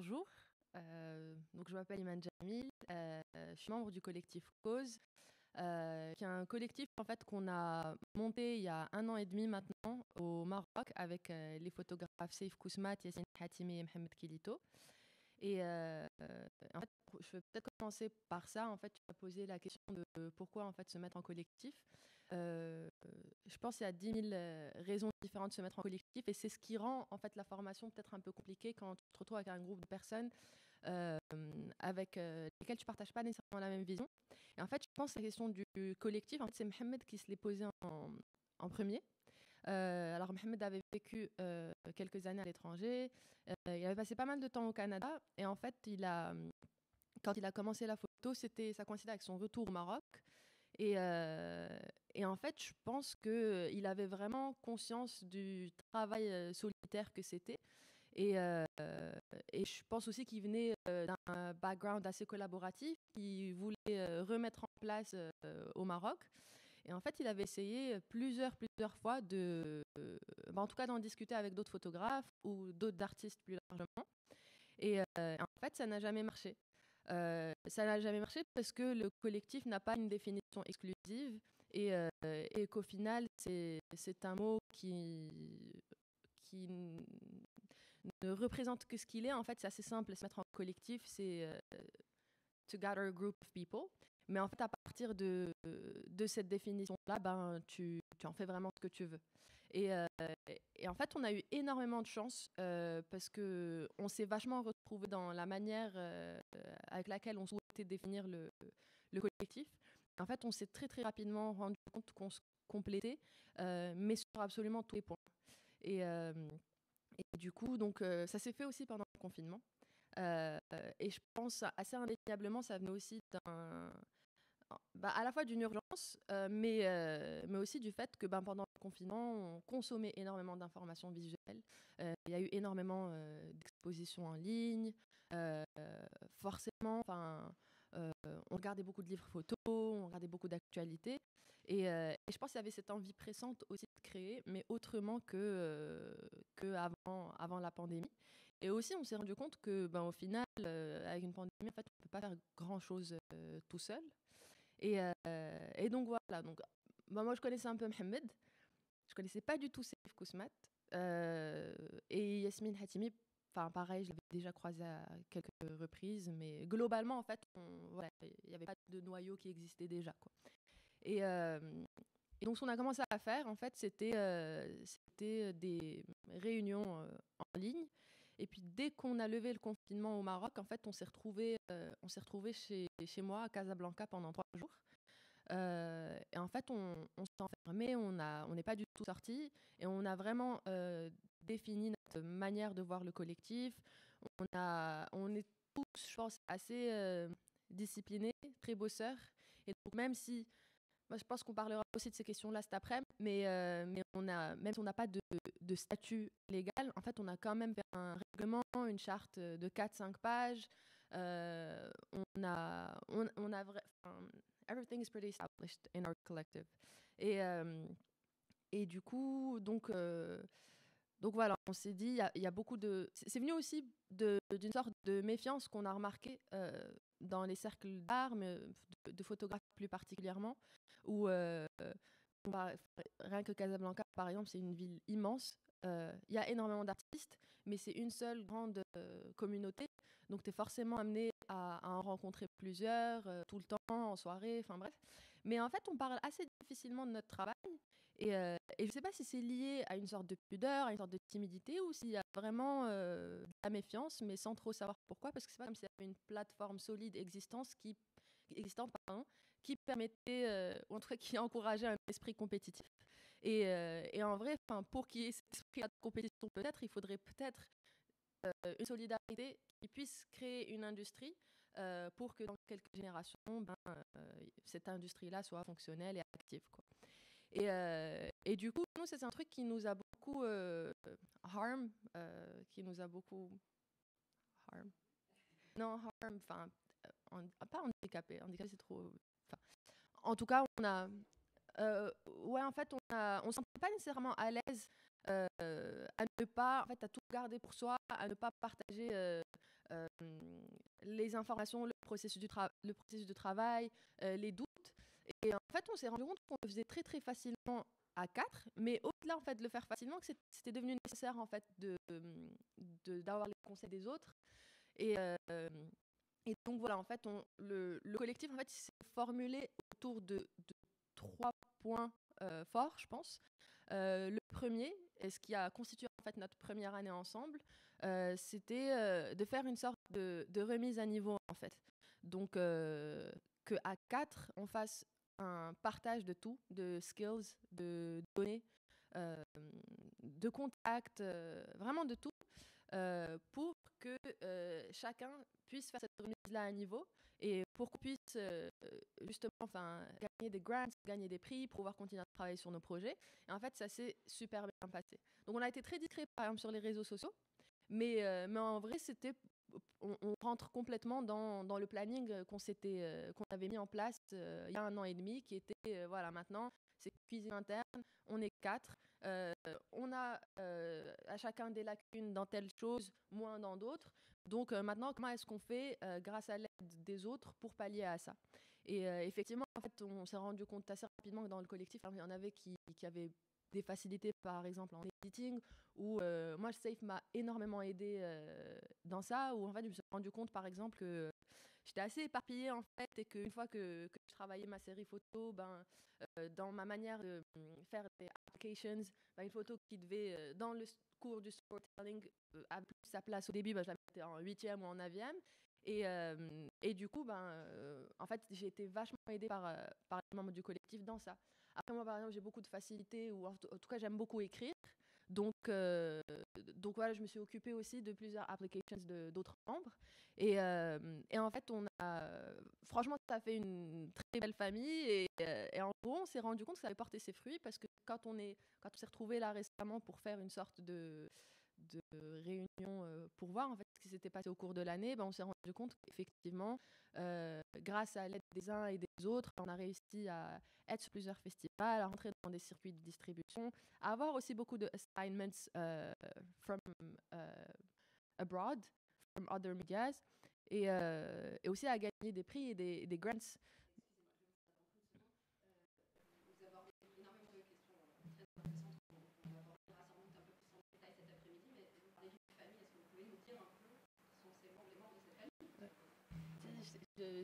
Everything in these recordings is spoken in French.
Bonjour, donc je m'appelle Iman Jamil, je suis membre du collectif Cause, qui est un collectif en fait qu'on a monté il y a 1 an et demi maintenant au Maroc avec les photographes Seif Kousmat, Yassine Hatimi et Mohamed Kilito. Et en fait, je vais peut-être commencer par ça. En fait, tu as posé la question de pourquoi en fait se mettre en collectif. Je pense qu'il y a 10 000 raisons différentes de se mettre en collectif, et c'est ce qui rend en fait la formation peut-être un peu compliquée quand tu te retrouves avec un groupe de personnes euh, avec lesquelles tu partages pas nécessairement la même vision. Et en fait, je pense que la question du collectif, en fait, c'est Mohamed qui se l'est posé en premier. Alors, Mohamed avait vécu quelques années à l'étranger. Il avait passé pas mal de temps au Canada. Et en fait, quand il a commencé la photo, ça coïncidait avec son retour au Maroc. Et, euh, et en fait, je pense qu'il avait vraiment conscience du travail solitaire que c'était. Et, euh, et je pense aussi qu'il venait d'un background assez collaboratif, qu'il voulait remettre en place au Maroc. Et en fait, il avait essayé plusieurs fois en tout cas, d'en discuter avec d'autres photographes ou d'autres artistes plus largement. Et en fait, ça n'a jamais marché. Ça n'a jamais marché parce que le collectif n'a pas une définition exclusive et qu'au final, c'est un mot qui ne représente que ce qu'il est. En fait, c'est assez simple. Se mettre en collectif, c'est to gather a group of people. Mais en fait, à partir de cette définition-là, tu en fais vraiment ce que tu veux. Et, euh, et en fait, on a eu énormément de chance parce qu'on s'est vachement retrouvé dans la manière avec laquelle on souhaitait définir le collectif. En fait, on s'est très très rapidement rendu compte qu'on se complétait, mais sur absolument tous les points. Et, euh, et du coup, donc, ça s'est fait aussi pendant le confinement. Et je pense assez indéniablement, ça venait aussi à la fois d'une urgence, mais aussi du fait que pendant le confinement, on consommait énormément d'informations visuelles. Il y a eu énormément d'expositions en ligne. Euh, Forcément, on regardait beaucoup de livres photos, on regardait beaucoup d'actualités. Et je pense qu'il y avait cette envie pressante aussi de créer, mais autrement que avant la pandémie. Et aussi, on s'est rendu compte que, au final, avec une pandémie, en fait, on ne peut pas faire grand-chose tout seul. Et donc voilà. Donc, moi, je connaissais un peu Mohamed. Je connaissais pas du tout Seif Kousmat. Et Yasmine Hatimi, enfin pareil, je l'avais déjà croisé à quelques reprises, mais globalement, en fait, voilà, il n'y avait pas de noyau qui existait déjà, quoi. Et, euh, et donc, ce qu'on a commencé à faire, en fait, c'était des réunions en ligne. Et puis, dès qu'on a levé le confinement au Maroc, en fait, on s'est retrouvé chez moi à Casablanca pendant 3 jours. Et en fait, on s'est enfermé, on n'est pas du tout sorti, et on a vraiment défini notre manière de voir le collectif. On est tous, je pense, assez disciplinés, très bosseurs. Et donc, même si moi, je pense qu'on parlera aussi de ces questions-là cet après-midi, mais même si on n'a pas de statut légal, en fait, on a quand même fait un règlement, une charte de 4-5 pages. Everything is pretty established in our collective. Et, euh, et du coup, donc voilà, on s'est dit, il y a beaucoup de. C'est venu aussi d'une sorte de méfiance qu'on a remarqué dans les cercles d'art, mais de photographes plus particulièrement, où rien que Casablanca, par exemple, c'est une ville immense. Il y a énormément d'artistes, mais c'est une seule grande communauté. Donc, tu es forcément amené à en rencontrer plusieurs, tout le temps, en soirée, enfin bref. Mais en fait, on parle assez difficilement de notre travail. Et je ne sais pas si c'est lié à une sorte de pudeur, à une sorte de timidité, ou s'il y a vraiment de la méfiance, mais sans trop savoir pourquoi, parce que c'est pas comme s'il y avait une plateforme solide existante, pardon, qui permettait, ou en tout cas qui encourageait un esprit compétitif. Et en vrai, pour qu'il y ait cet esprit de compétition, peut-être, il faudrait peut-être une solidarité qui puisse créer une industrie pour que dans quelques générations, cette industrie-là soit fonctionnelle et active, quoi. Et du coup, nous, c'est un truc qui nous a beaucoup qui nous a beaucoup harm. Non, harm, pas handicapé. Handicapé, c'est trop. Enfin, en tout cas, ouais, en fait, on ne se sentait pas nécessairement à l'aise à ne pas, en fait, à tout garder pour soi, à ne pas partager les informations, le processus de travail, les doutes. Et en fait, on s'est rendu compte qu'on le faisait très très facilement à quatre, mais au-delà en fait de le faire facilement, que c'était devenu nécessaire en fait d'avoir les conseils des autres. Et, euh, et donc voilà, en fait, le collectif en fait, il s'est formulé autour de trois points forts, je pense. Le premier, et ce qui a constitué en fait notre première année ensemble, c'était de faire une sorte de remise à niveau en fait. Donc qu'à quatre, on fasse un partage de tout, de skills, de données, euh, de contacts, vraiment de tout, pour que chacun puisse faire cette remise-là à niveau et pour qu'on puisse justement gagner des grants, gagner des prix, pour pouvoir continuer à travailler sur nos projets. Et en fait, ça s'est super bien passé. Donc on a été très discret, par exemple, sur les réseaux sociaux, mais en vrai, on rentre complètement dans le planning qu'on avait mis en place il y a 1 an et demi, qui était, voilà, maintenant, c'est cuisine interne, on est quatre, on a à chacun des lacunes dans telle chose, moins dans d'autres. Donc maintenant, comment est-ce qu'on fait grâce à l'aide des autres pour pallier à ça? Et effectivement, en fait, on s'est rendu compte assez rapidement que dans le collectif, il y en avait qui avaient des facilités, par exemple en editing, où moi, Safe m'a énormément aidé dans ça, où en fait, je me suis rendu compte, par exemple, que j'étais assez éparpillée, en fait, et qu'une fois que je travaillais ma série photo, dans ma manière de faire des applications, une photo qui devait, dans le cours du storytelling, avoir plus sa place au début, je la mettais en 8e ou en 9e. Et du coup, en fait, j'ai été vachement aidée par les membres du collectif dans ça. Après, moi, par exemple, j'ai beaucoup de facilité, ou en tout cas, j'aime beaucoup écrire. Donc, donc voilà, je me suis occupée aussi de plusieurs applications d'autres membres. Et en fait, franchement, ça a fait une très belle famille. Et en gros, on s'est rendu compte que ça avait porté ses fruits, parce que quand on s'est retrouvés là récemment pour faire une sorte de réunion pour voir en fait ce qui s'était passé au cours de l'année, on s'est rendu compte qu'effectivement, grâce à l'aide des uns et des autres, on a réussi à être sur plusieurs festivals, à rentrer dans des circuits de distribution, à avoir aussi beaucoup de assignments from abroad, from other medias, et aussi à gagner des prix et des grants.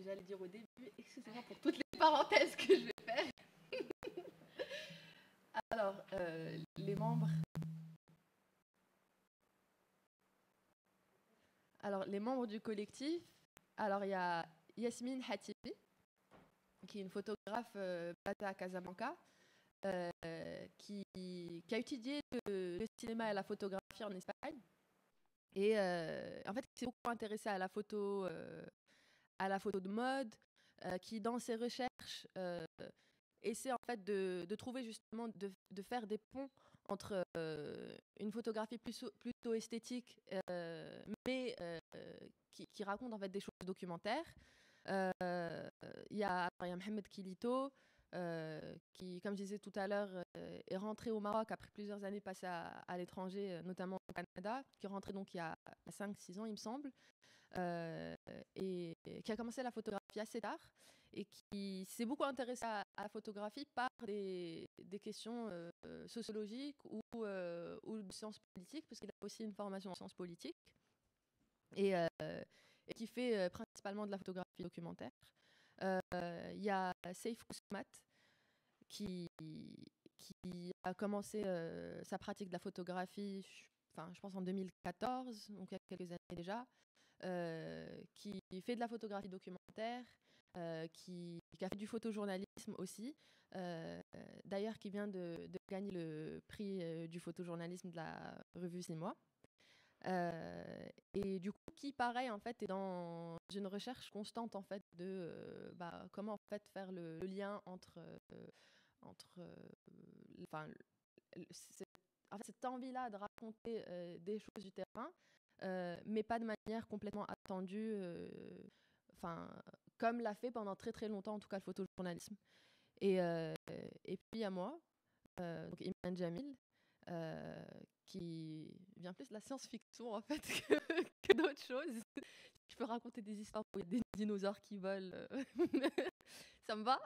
J'allais dire au début, excusez-moi pour toutes les parenthèses que je vais faire. Alors, les membres. Alors, les membres du collectif. Alors, il y a Yasmine Hatibi, qui est une photographe basée à Casablanca, qui a étudié le cinéma et la photographie en Espagne. Et en fait, qui s'est beaucoup intéressée à la photo de mode, qui, dans ses recherches, essaie en fait de trouver justement, de faire des ponts entre une photographie plutôt esthétique, mais qui raconte en fait des choses documentaires. Il y a Mohamed Kilito, qui, comme je disais tout à l'heure, est rentré au Maroc après plusieurs années passées à l'étranger, notamment au Canada, qui est rentré donc il y a 5-6 ans, il me semble, et qui a commencé la photographie assez tard, et qui s'est beaucoup intéressé à la photographie par des questions sociologiques ou de sciences politiques, parce qu'il a aussi une formation en sciences politiques, et qui fait principalement de la photographie documentaire. Il y a Saif Kousmat, qui a commencé sa pratique de la photographie, je pense en 2014, donc il y a quelques années déjà, qui fait de la photographie documentaire, qui a fait du photojournalisme aussi, d'ailleurs qui vient de gagner le prix du photojournalisme de la revue C'est Moi. Et du coup, qui pareil en fait est dans une recherche constante en fait de comment en fait faire le lien entre enfin en fait, cette envie-là de raconter des choses du terrain, mais pas de manière complètement attendue, comme l'a fait pendant très très longtemps en tout cas le photojournalisme. Et puis à moi, donc Iman Jamil, qui vient plus de la science-fiction en fait que d'autres choses. Je peux raconter des histoires où il y a des dinosaures qui volent, ça me va.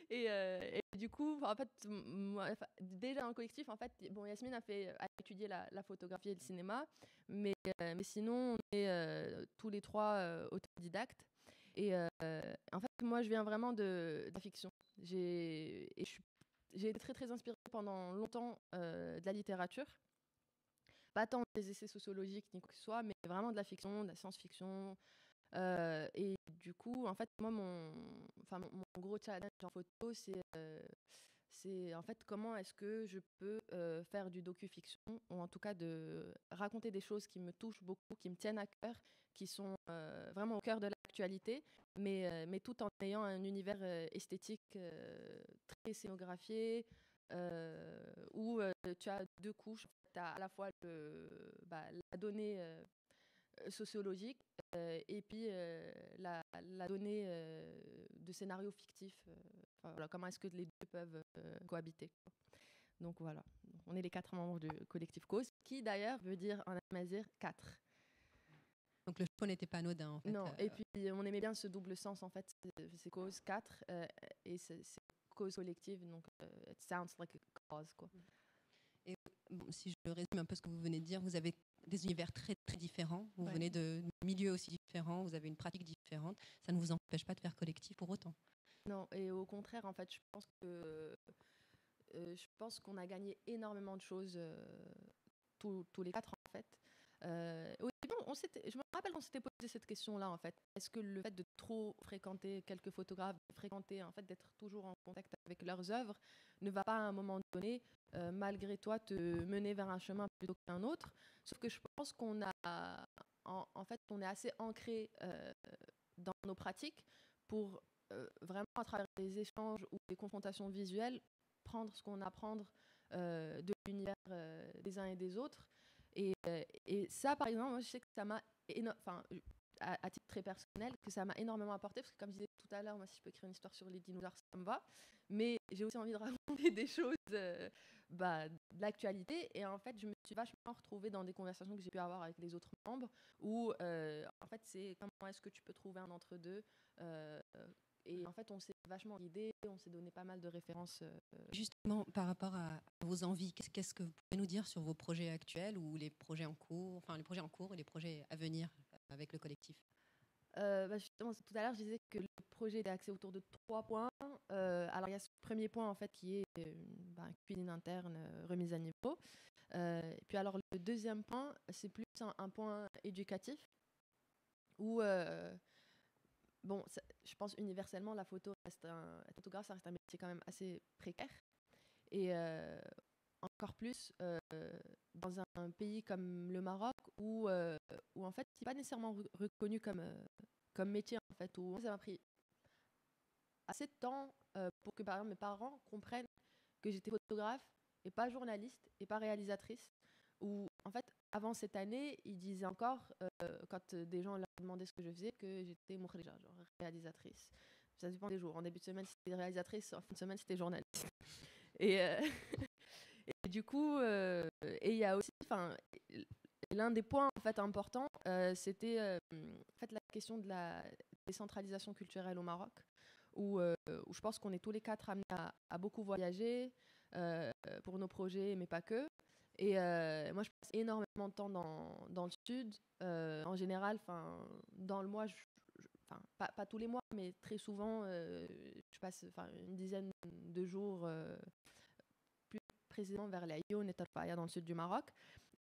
Et du coup, en fait, moi, déjà en collectif, en fait, bon, Yasmine a étudié la photographie et le cinéma, mais sinon, on est tous les trois autodidactes. Et en fait, moi, je viens vraiment de la fiction. J'ai été très, très inspirée pendant longtemps de la littérature. Pas tant des essais sociologiques ni quoi que ce soit, mais vraiment de la fiction, de la science-fiction. Et du coup, en fait, moi, mon gros challenge en photo, c'est en fait comment est-ce que je peux faire du docu-fiction, ou en tout cas de raconter des choses qui me touchent beaucoup, qui me tiennent à cœur, qui sont vraiment au cœur de l'actualité, mais tout en ayant un univers esthétique très scénographié, où tu as deux couches. Tu as à la fois la donnée sociologique et puis la donnée de scénarios fictifs. Enfin, voilà, comment est-ce que les deux peuvent cohabiter, quoi. Donc voilà, on est les 4 membres du collectif Cause, qui d'ailleurs veut dire en amazigh 4. Donc le choix n'était pas anodin en fait. Non, et puis on aimait bien ce double sens en fait, c'est Cause 4 et c'est cause collective, donc it sounds like a cause, quoi. Et bon, si je résume un peu ce que vous venez de dire, vous avez des univers très très différents, vous venez de milieux aussi différents, vous avez une pratique différente, ça ne vous empêche pas de faire collectif pour autant. Non, et au contraire, en fait, je pense qu'on a gagné énormément de choses tous les 4 en fait. Au début, je me rappelle qu'on s'était posé cette question-là en fait. Est-ce que le fait de trop fréquenter quelques photographes, en fait, d'être toujours en contact avec leurs œuvres, ne va pas à un moment donné, malgré toi, te mener vers un chemin plutôt qu'un autre? Sauf que je pense qu'on a, en fait, on est assez ancré dans nos pratiques pour vraiment à travers des échanges ou des confrontations visuelles prendre ce qu'on a à prendre de l'univers des uns et des autres. Et ça, par exemple, moi, je sais que ça m'a, à titre très personnel, que ça m'a énormément apporté, parce que comme je disais tout à l'heure, moi, si je peux écrire une histoire sur les dinosaures, ça me va. Mais j'ai aussi envie de raconter des choses de l'actualité. Et en fait, je me suis vachement retrouvée dans des conversations que j'ai pu avoir avec les autres membres, où en fait, c'est comment est-ce que tu peux trouver un entre-deux. Et en fait, on s'est vachement guidé, on s'est donné pas mal de références. Justement, par rapport à vos envies, qu'est-ce que vous pouvez nous dire sur vos projets actuels ou les projets en cours, enfin les projets en cours et les projets à venir avec le collectif? Justement, tout à l'heure, je disais que le projet est axé autour de 3 points. Alors, il y a ce premier point, en fait, qui est cuisine interne, remise à niveau. Et puis, alors, le deuxième point, c'est plus un point éducatif, où, je pense universellement, la photographe, ça reste un métier quand même assez précaire. Et encore plus dans un pays comme le Maroc, où en fait, c'est pas nécessairement reconnu comme métier, en fait. Où ça m'a pris assez de temps pour que, par exemple, mes parents comprennent que j'étais photographe et pas journaliste et pas réalisatrice. Où, en fait, avant cette année, ils disaient encore, quand des gens leur demandaient ce que je faisais, que j'étais mukhrija, genre réalisatrice. Ça dépend des jours. En début de semaine, c'était réalisatrice. En fin de semaine, c'était journaliste. Et, et du coup, et il y a aussi, l'un des points en fait importants, c'était en fait la question de la décentralisation culturelle au Maroc, où je pense qu'on est tous les 4 amenés à beaucoup voyager pour nos projets, mais pas que. Et moi, je passe énormément de temps dans le sud. En général, dans le mois, pas tous les mois, mais très souvent, je passe une dizaine de jours, plus précisément vers la Lyon et Tarfaya dans le sud du Maroc.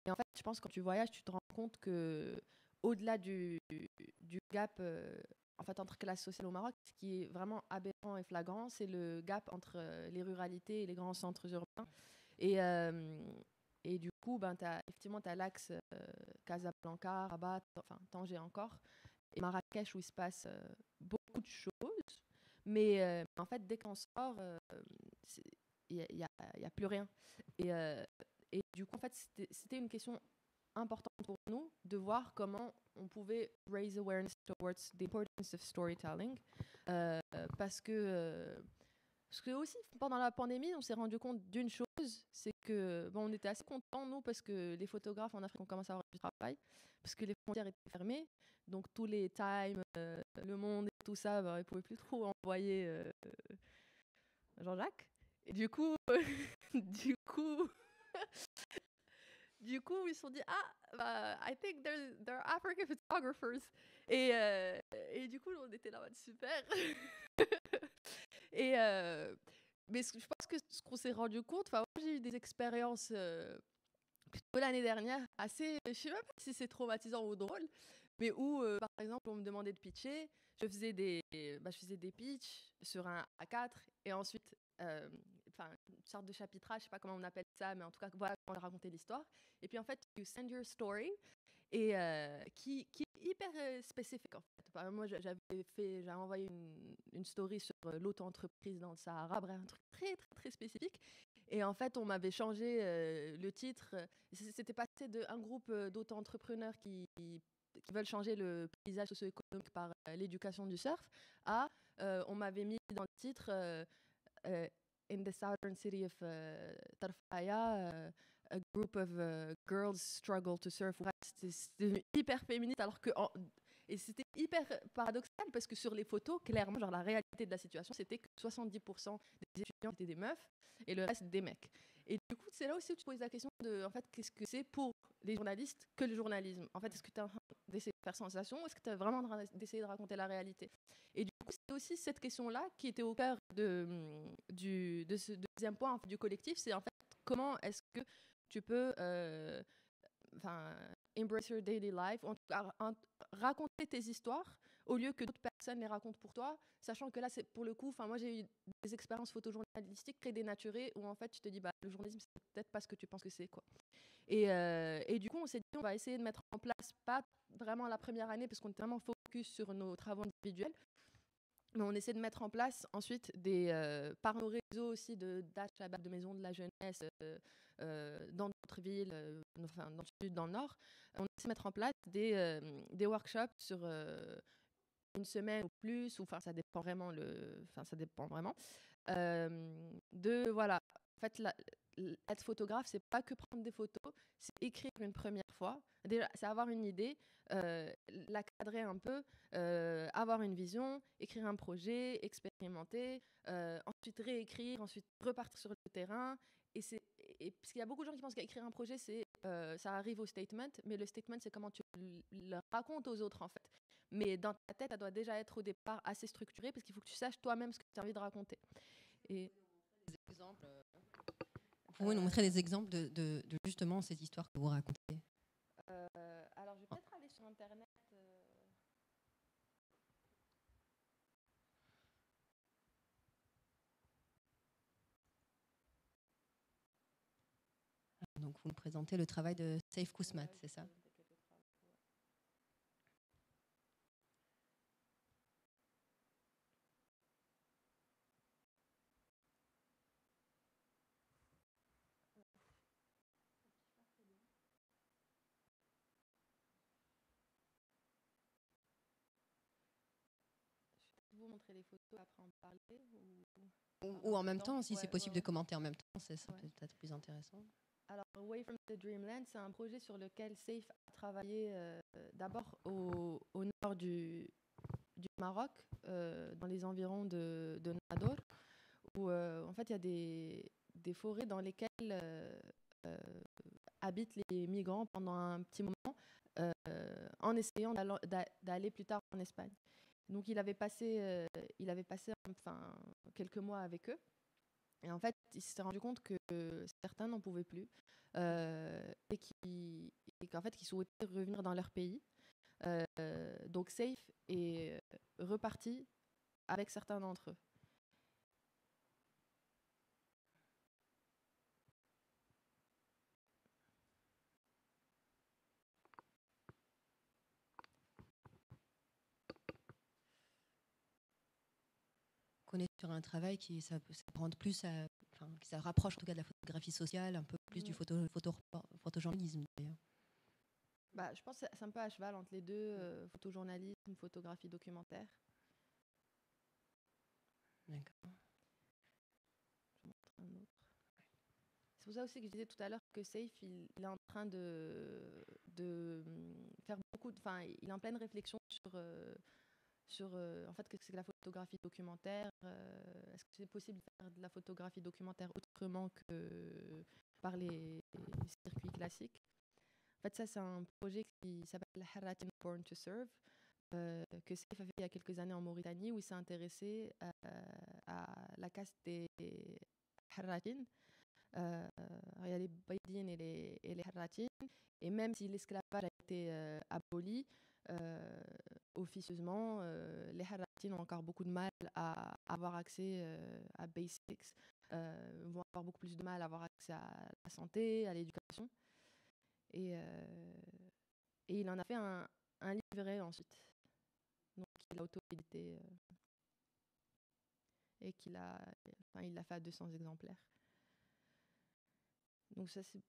Et en fait, je pense que quand tu voyages, tu te rends compte que au-delà du gap en fait, entre classes sociales au Maroc, ce qui est vraiment aberrant et flagrant, c'est le gap entre les ruralités et les grands centres urbains. Et du coup, effectivement, tu as l'axe Casablanca, Rabat, Tanger encore, et Marrakech où il se passe beaucoup de choses. Mais en fait, dès qu'on sort, il n'y a plus rien. Et du coup, en fait, c'était une question importante pour nous de voir comment on pouvait raise awareness towards the importance of storytelling. Parce que Parce que aussi, pendant la pandémie, on s'est rendu compte d'une chose, c'est que bon, on était assez contents, nous, parce que les photographes en Afrique ont commencé à avoir du travail, parce que les frontières étaient fermées. Donc tous les Time, Le Monde et tout ça, bah, ils ne pouvaient plus trop envoyer Jean-Jacques. Et du coup, du coup, du coup, ils se sont dit, ah, bah, I think there are African photographers. Et du coup, on était là, super. Et, mais je pense que ce qu'on s'est rendu compte, moi j'ai eu des expériences plutôt l'année dernière assez, je sais même pas si c'est traumatisant ou drôle, mais où par exemple on me demandait de pitcher, je faisais des pitchs sur un A4 et ensuite une sorte de chapitrage, je sais pas comment on appelle ça, mais en tout cas voilà comment raconter l'histoire. Et puis en fait you send your story et qui est hyper spécifique en fait. Moi j'ai envoyé une story sur l'auto-entreprise dans le Sahara, bref un truc très très très spécifique. Et en fait on m'avait changé le titre. C'était passé d'un groupe d'auto-entrepreneurs qui veulent changer le paysage socio-économique par l'éducation du surf à on m'avait mis dans le titre in the southern city of Tarfaya, a group of girls struggle to surf. Ouais, c'était hyper féministe alors que et c'était hyper paradoxal parce que sur les photos, clairement, genre la réalité de la situation, c'était que 70% des étudiants étaient des meufs et le reste des mecs. Et du coup, c'est là aussi où tu poses la question de, en fait, qu'est-ce que c'est pour les journalistes que le journalisme? En fait, est-ce que tu es en train d'essayer de faire sensation ou est-ce que tu es vraiment en train d'essayer de raconter la réalité? Et du coup, c'est aussi cette question-là qui était au cœur de ce deuxième point en fait, du collectif, c'est en fait comment est-ce que tu peux embrace your daily life, en tout cas, raconter tes histoires au lieu que d'autres personnes les racontent pour toi, sachant que là, c'est pour le coup, moi j'ai eu des expériences photojournalistiques très dénaturées où en fait tu te dis, bah, le journalisme, c'est peut-être pas ce que tu penses que c'est, quoi. Et du coup, on s'est dit, on va essayer de mettre en place, pas vraiment la première année, parce qu'on est vraiment focus sur nos travaux individuels, mais on essaie de mettre en place ensuite par nos réseaux aussi d'achat de maisons de la jeunesse dans d'autres villes, dans le sud, dans le nord. On essaie de mettre en place des workshops sur une semaine ou plus, ou ça dépend vraiment ça dépend vraiment. Voilà, en fait, être photographe, c'est pas que prendre des photos, c'est écrire une première fois. Déjà, c'est avoir une idée, la cadrer un peu, avoir une vision, écrire un projet, expérimenter, ensuite réécrire, ensuite repartir sur le terrain. Parce qu'il y a beaucoup de gens qui pensent qu'écrire un projet, ça arrive au statement, mais le statement, c'est comment tu le racontes aux autres, en fait. Mais dans ta tête, ça doit déjà être au départ assez structuré parce qu'il faut que tu saches toi-même ce que tu as envie de raconter. Et vous pouvez nous montrer des exemples de justement ces histoires que vous racontez? Alors, je vais peut-être aller sur Internet. Donc, vous nous présentez le travail de Saif Kousmat, c'est ça? Vous montrer les photos, après en parler ou en même temps, si c'est possible de commenter en même temps, c'est peut-être plus intéressant. Alors, Away from the Dreamland, c'est un projet sur lequel Saif a travaillé d'abord au nord du Maroc, dans les environs de Nador, où en fait il y a des forêts dans lesquelles habitent les migrants pendant un petit moment, en essayant d'aller plus tard en Espagne. Donc il avait passé quelques mois avec eux. Et en fait, il s'est rendu compte que certains n'en pouvaient plus et qu'en fait, qu'ils souhaitaient revenir dans leur pays. Donc Safe est reparti avec certains d'entre eux. On est sur un travail qui ça rendre plus qui ça rapproche en tout cas de la photographie sociale, un peu plus du photojournalisme d'ailleurs. Je pense que c'est un peu à cheval entre les deux, photojournalisme, photographie documentaire. D'accord. c'est pour ça aussi que je disais tout à l'heure que Safe, il est en train de faire beaucoup, enfin, il est en pleine réflexion sur en fait, qu'est-ce que c'est que la photographie documentaire. Est-ce que c'est possible de faire de la photographie documentaire autrement que par les circuits classiques? En fait, ça, c'est un projet qui s'appelle Harratin Born to Serve, que Safe a fait il y a quelques années en Mauritanie, où il s'est intéressé à la caste des Harratin. Il y a les Baïdines et les Harratin. Et même si l'esclavage a été aboli, officieusement, les Harratin ont encore beaucoup de mal à avoir accès à basics, vont avoir beaucoup plus de mal à avoir accès à la santé, à l'éducation. Et, et il en a fait un livret ensuite. Donc il a auto-édité et il l'a fait à 200 exemplaires. Donc ça, c'est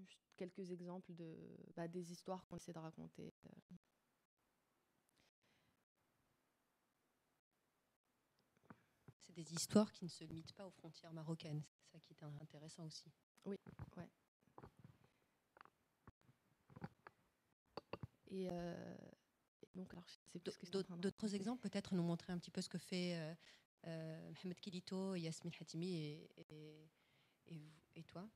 juste quelques exemples des histoires qu'on essaie de raconter. C'est des histoires qui ne se limitent pas aux frontières marocaines. C'est ça qui est intéressant aussi. Oui, ouais. Et donc, alors, je sais plus ce que je suis en train de D'autres exemples, peut-être nous montrer un petit peu ce que fait Mohamed Kilito, Yasmine Hatimi et toi.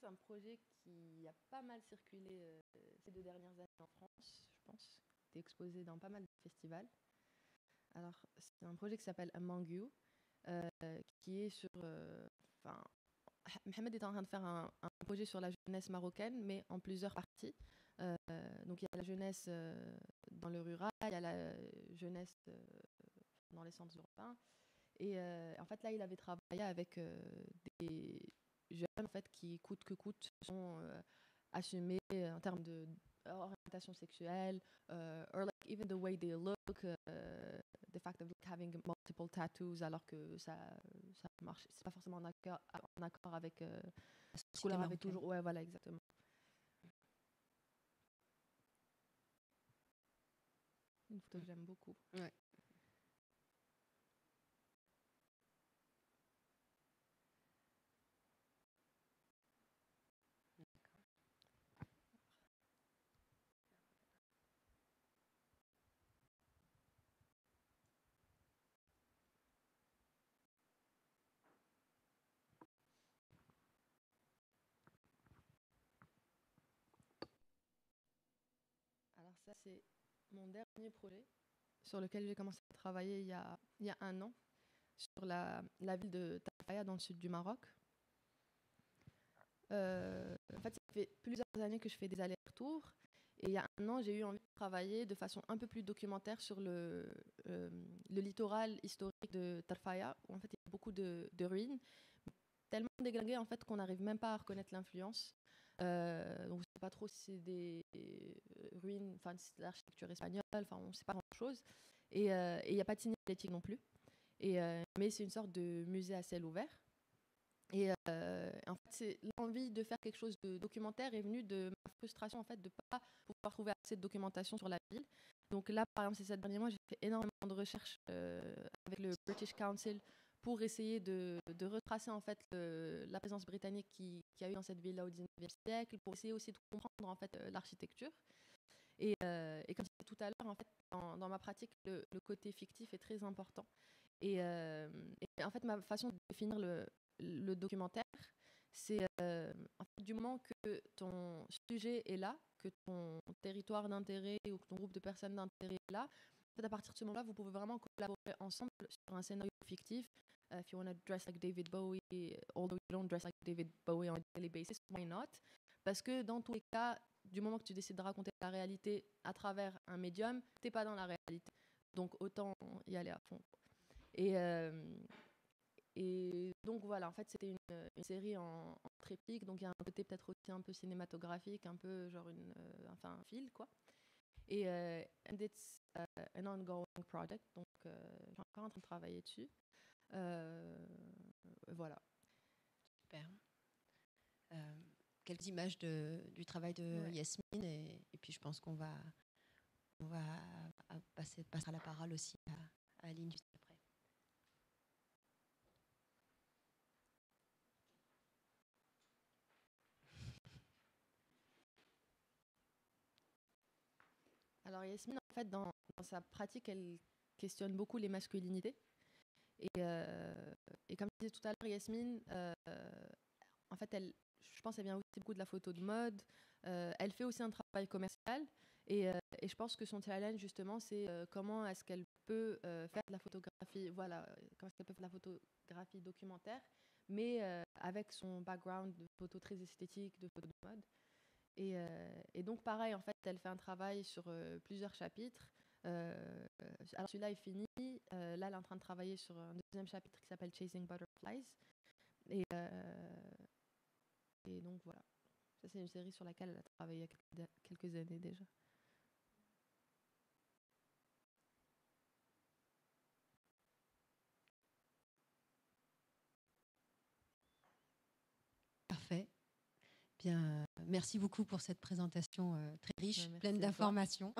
C'est un projet qui a pas mal circulé ces 2 dernières années en France, je pense. Il a été exposé dans pas mal de festivals. Alors, c'est un projet qui s'appelle Among You, qui est sur... Mohamed est en train de faire un projet sur la jeunesse marocaine, mais en plusieurs parties. Donc, il y a la jeunesse dans le rural, il y a la jeunesse dans les centres urbains. Et en fait, là, il avait travaillé avec des jeunes en fait, qui, coûte que coûte, sont assumés en termes d'orientation sexuelle, or like even the way they look, the fact of like, having multiple tattoos, alors que ça marche, c'est pas forcément en accord avec ce qu'on leur avait toujours. Ouais, voilà, exactement. Une photo que j'aime beaucoup. Ouais. Alors ça, c'est mon dernier projet sur lequel j'ai commencé à travailler il y a 1 an, sur la ville de Tafaya dans le sud du Maroc. En fait, ça fait plusieurs années que je fais des allers-retours. Et il y a 1 an, j'ai eu envie de travailler de façon un peu plus documentaire sur le littoral historique de Tarfaya, où en fait, il y a beaucoup de ruines, tellement déglinguées en fait, qu'on n'arrive même pas à reconnaître l'influence. Donc, on ne sait pas trop si c'est des ruines, enfin, si c'est de l'architecture espagnole, enfin, on ne sait pas grand-chose. Et il n'y a pas de signalétique non plus. Mais c'est une sorte de musée à ciel ouvert. Et en fait, l'envie de faire quelque chose de documentaire est venue de ma frustration en fait, de ne pas pouvoir trouver assez de documentation sur la ville. Donc là, par exemple, ces 7 derniers mois, j'ai fait énormément de recherches avec le British Council pour essayer de retracer en fait la présence britannique qui a eu dans cette ville-là au 19e siècle, pour essayer aussi de comprendre en fait l'architecture. Et comme je disais tout à l'heure, en fait, dans ma pratique, le côté fictif est très important. Et en fait, ma façon de définir le documentaire, c'est en fait, du moment que ton sujet est là, que ton territoire d'intérêt ou que ton groupe de personnes d'intérêt est là, en fait, à partir de ce moment-là, vous pouvez vraiment collaborer ensemble sur un scénario fictif. If you want to dress like David Bowie, although you don't dress like David Bowie on a daily basis, why not? Parce que dans tous les cas, du moment que tu décides de raconter la réalité à travers un médium, t'es pas dans la réalité. Donc autant y aller à fond. Et donc voilà, en fait, c'était une série en triptyque, donc il y a un côté peut-être aussi un peu cinématographique, un peu genre un fil, quoi. Et and it's an ongoing project, donc je suis encore en train de travailler dessus. Voilà. Super. quelques images du travail de Yasmine et puis je pense qu'on va passer la parole aussi à Aline juste après. Alors Yasmine, en fait, dans sa pratique, elle questionne beaucoup les masculinités. Et comme je disais tout à l'heure, Yasmine, en fait, je pense qu'elle vient aussi beaucoup de la photo de mode. Elle fait aussi un travail commercial. Et je pense que son challenge, justement, c'est comment est-ce qu'elle peut faire de la photographie, voilà, comment est-ce qu'elle peut faire de la photographie documentaire, mais avec son background de photo très esthétique, de photo de mode. Et donc, pareil, en fait, elle fait un travail sur plusieurs chapitres. Alors, celui-là est fini. Là, elle est en train de travailler sur un deuxième chapitre qui s'appelle Chasing Butterflies. Et donc, voilà. Ça, c'est une série sur laquelle elle a travaillé il y a quelques années déjà. Parfait. Bien, merci beaucoup pour cette présentation très riche, pleine d'informations.